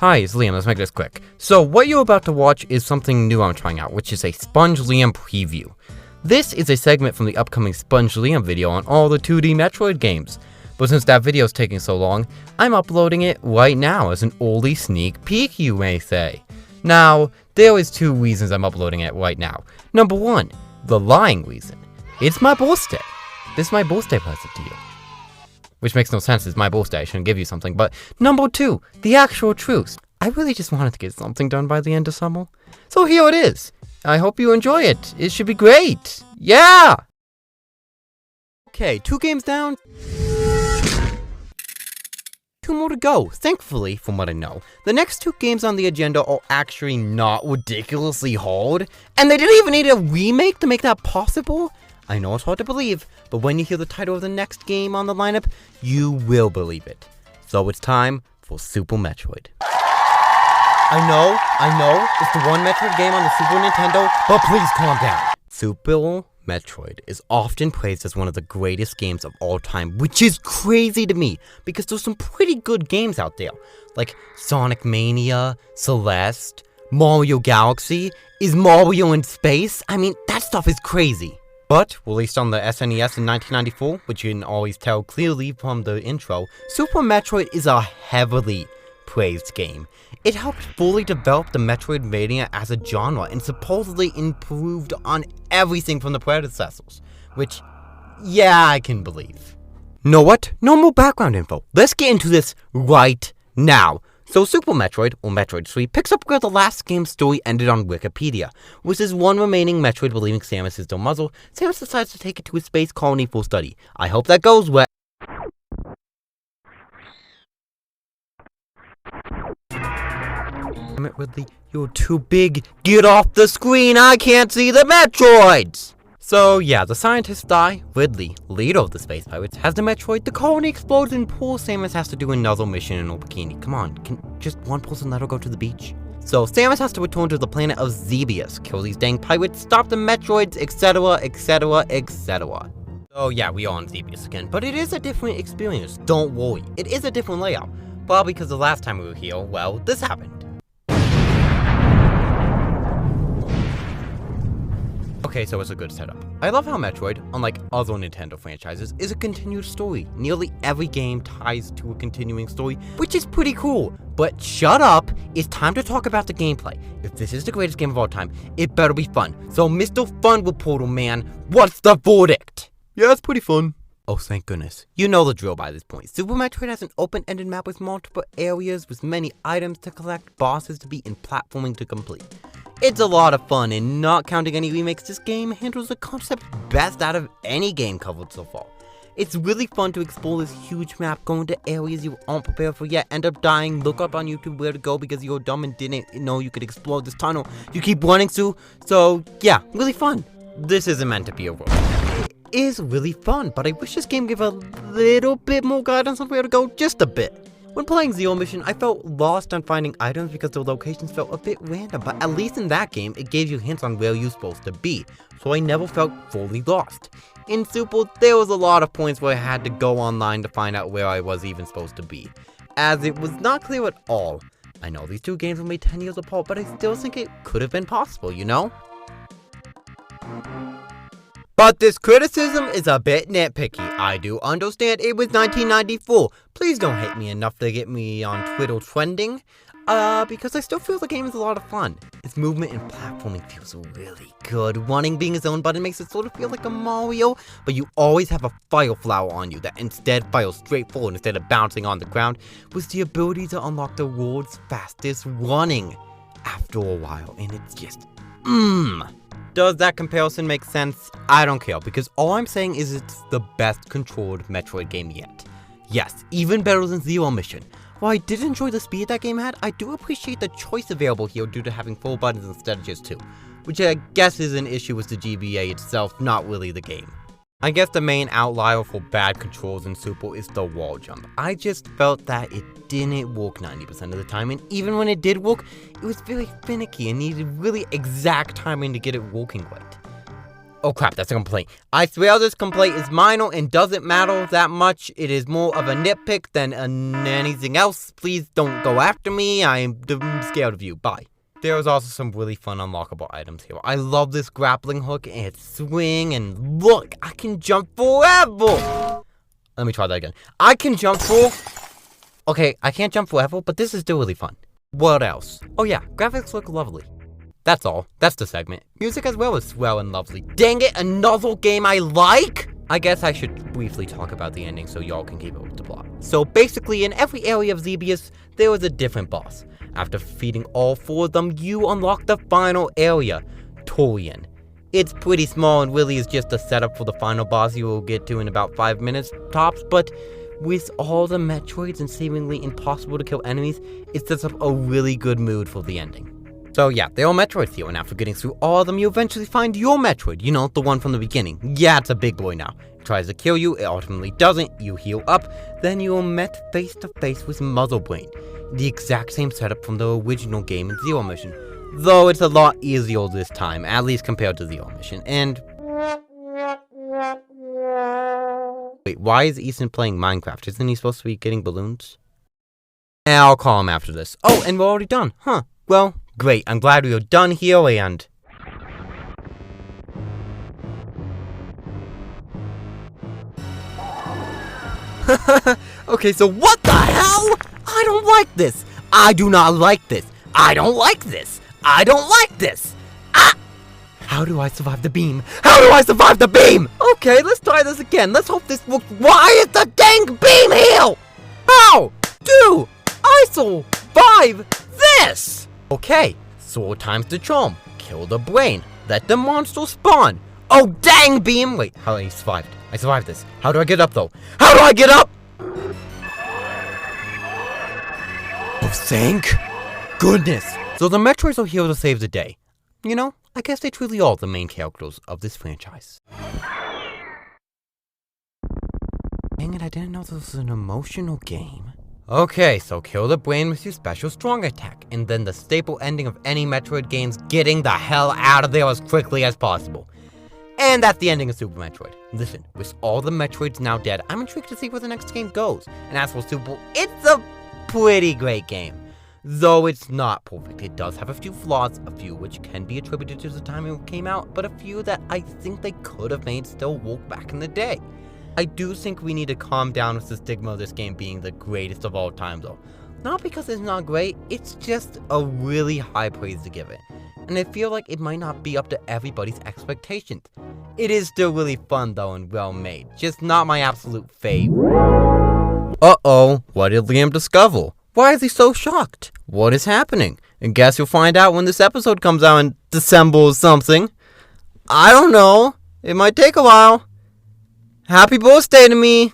Hi, it's Liam, let's make this quick. So what you're about to watch is something new I'm trying out, which is a SpongeLiam preview. This is a segment from the upcoming SpongeLiam video on all the 2D Metroid games. But since that video is taking so long, I'm uploading it right now as an early sneak peek, you may say. Now, there is two reasons I'm uploading it right now. Number one, the lying reason. It's my birthday. This is my birthday present to you. Which makes no sense, it's my birthday, I shouldn't give you something. But number two, the actual truth. I really just wanted to get something done by the end of summer. So here it is. I hope you enjoy it. It should be great. Yeah! Okay, 2 games down. 2 more to go. Thankfully, from what I know, the next 2 games on the agenda are actually not ridiculously hard. And they didn't even need a remake to make that possible. I know it's hard to believe, but when you hear the title of the next game on the lineup, you will believe it. So it's time for Super Metroid. I know, it's the one Metroid game on the Super Nintendo, but please calm down. Super Metroid is often praised as one of the greatest games of all time, which is crazy to me, because there's some pretty good games out there, like Sonic Mania, Celeste, Mario Galaxy. Is Mario in space? I mean, that stuff is crazy. But, released on the SNES in 1994, which you can always tell clearly from the intro, Super Metroid is a heavily praised game. It helped fully develop the Metroidvania as a genre and supposedly improved on everything from the predecessors. Which, yeah, I can believe. Know what? No more background info. Let's get into this right now. So Super Metroid, or Metroid 3, picks up where the last game's story ended on Wikipedia. With his one remaining Metroid believing Samus is their muzzle, Samus decides to take it to a space colony for study. I hope that goes well. Damn it, Ridley, you're too big. Get off the screen, I can't see the Metroids! So yeah, the scientists die. Ridley, leader of the space pirates, has the Metroid, the colony explodes, and poor Samus has to do another mission in her bikini. Come on, can just one person let her go to the beach? So Samus has to return to the planet of Xebius, kill these dang pirates, stop the Metroids, etc, etc, etc. So yeah, we are on Xebius again, but it is a different experience, don't worry. It is a different layout. Probably because the last time we were here, well, this happened. Okay, so it's a good setup. I love how Metroid, unlike other Nintendo franchises, is a continued story. Nearly every game ties to a continuing story, which is pretty cool. But shut up, it's time to talk about the gameplay. If this is the greatest game of all time, it better be fun. So Mr. Fun Reporter Man, what's the verdict? Yeah, it's pretty fun. Oh, thank goodness. You know the drill by this point. Super Metroid has an open-ended map with multiple areas, with many items to collect, bosses to beat, and platforming to complete. It's a lot of fun, and not counting any remakes, this game handles the concept best out of any game covered so far. It's really fun to explore this huge map, go into areas you aren't prepared for yet, end up dying, look up on YouTube where to go because you're dumb and didn't know you could explore this tunnel you keep running through. So yeah, really fun. This isn't meant to be a road. It is really fun, but I wish this game gave a little bit more guidance on where to go, just a bit. When playing Zero Mission, I felt lost on finding items because the locations felt a bit random, but at least in that game, it gave you hints on where you're supposed to be, so I never felt fully lost. In Super, there was a lot of points where I had to go online to find out where I was even supposed to be, as it was not clear at all. I know these 2 games were made 10 years apart, but I still think it could have been possible, you know? But this criticism is a bit nitpicky. I do understand it was 1994. Please don't hate me enough to get me on Twitter trending. Because I still feel the game is a lot of fun. Its movement and platforming feels really good. Running being its own button makes it sort of feel like a Mario, but you always have a fire flower on you that instead fires straight forward instead of bouncing on the ground, with the ability to unlock the world's fastest running after a while, and it's just, Does that comparison make sense? I don't care, because all I'm saying is it's the best controlled Metroid game yet. Yes, even better than Zero Mission. While I did enjoy the speed that game had, I do appreciate the choice available here due to having 4 buttons instead of just 2, which I guess is an issue with the GBA itself, not really the game. I guess the main outlier for bad controls in Super is the wall jump. I just felt that it didn't work 90% of the time, and even when it did work, it was very finicky and needed really exact timing to get it working right. Oh crap, that's a complaint. I swear this complaint is minor and doesn't matter that much. It is more of a nitpick than anything else. Please don't go after me. I'm scared of you. Bye. There is also some really fun unlockable items here. I love this grappling hook and its swing, and look, I can jump forever! Let me try that again. I can jump Okay, I can't jump forever, but this is still really fun. What else? Oh yeah, graphics look lovely. That's all. That's the segment. Music as well is swell and lovely. Dang it, another game I like? I guess I should briefly talk about the ending so y'all can keep up with the plot. So basically, in every area of Xebius, there was a different boss. After defeating all 4 of them, you unlock the final area, Torian. It's pretty small and really is just a setup for the final boss you will get to in about 5 minutes tops, but with all the Metroids and seemingly impossible to kill enemies, it sets up a really good mood for the ending. So yeah, there are Metroids here, and after getting through all of them, you eventually find your Metroid, you know, the one from the beginning. Yeah, it's a big boy now. It tries to kill you, it ultimately doesn't, you heal up, then you are met face to face with Mother Brain. The exact same setup from the original game in Zero Mission, though it's a lot easier this time, at least compared to Zero Mission, and... Wait, why is Ethan playing Minecraft? Isn't he supposed to be getting balloons? I'll call him after this. Oh, and we're already done, huh? Well, great, I'm glad we are done here, and... Okay, so what the hell? I don't like this. I do not like this. I don't like this. I don't like this. Ah! How do I survive the beam? How do I survive the beam? Okay, let's try this again. Let's hope this works. Why is the dang beam here? How do I survive this? Okay, sword times the charm. Kill the brain. Let the monster spawn. Oh, dang beam. Wait, how I survived? I survived this. How do I get up, though? How do I get up? Oh, thank goodness. So the Metroids are here to save the day. You know, I guess they truly are the main characters of this franchise. Dang it, I didn't know this was an emotional game. Okay, so kill the brain with your special strong attack, and then the staple ending of any Metroid games, getting the hell out of there as quickly as possible. And that's the ending of Super Metroid. Listen, with all the Metroids now dead, I'm intrigued to see where the next game goes. And as for Super, it's a pretty great game. Though it's not perfect, it does have a few flaws, a few which can be attributed to the time it came out, but a few that I think they could have made still work back in the day. I do think we need to calm down with the stigma of this game being the greatest of all time though. Not because it's not great, it's just a really high praise to give it. And I feel like it might not be up to everybody's expectations. It is still really fun though and well made, just not my absolute favorite. Uh-oh, what did Liam discover? Why is he so shocked? What is happening? I guess you'll find out when this episode comes out in December or something. I don't know. It might take a while. Happy birthday to me!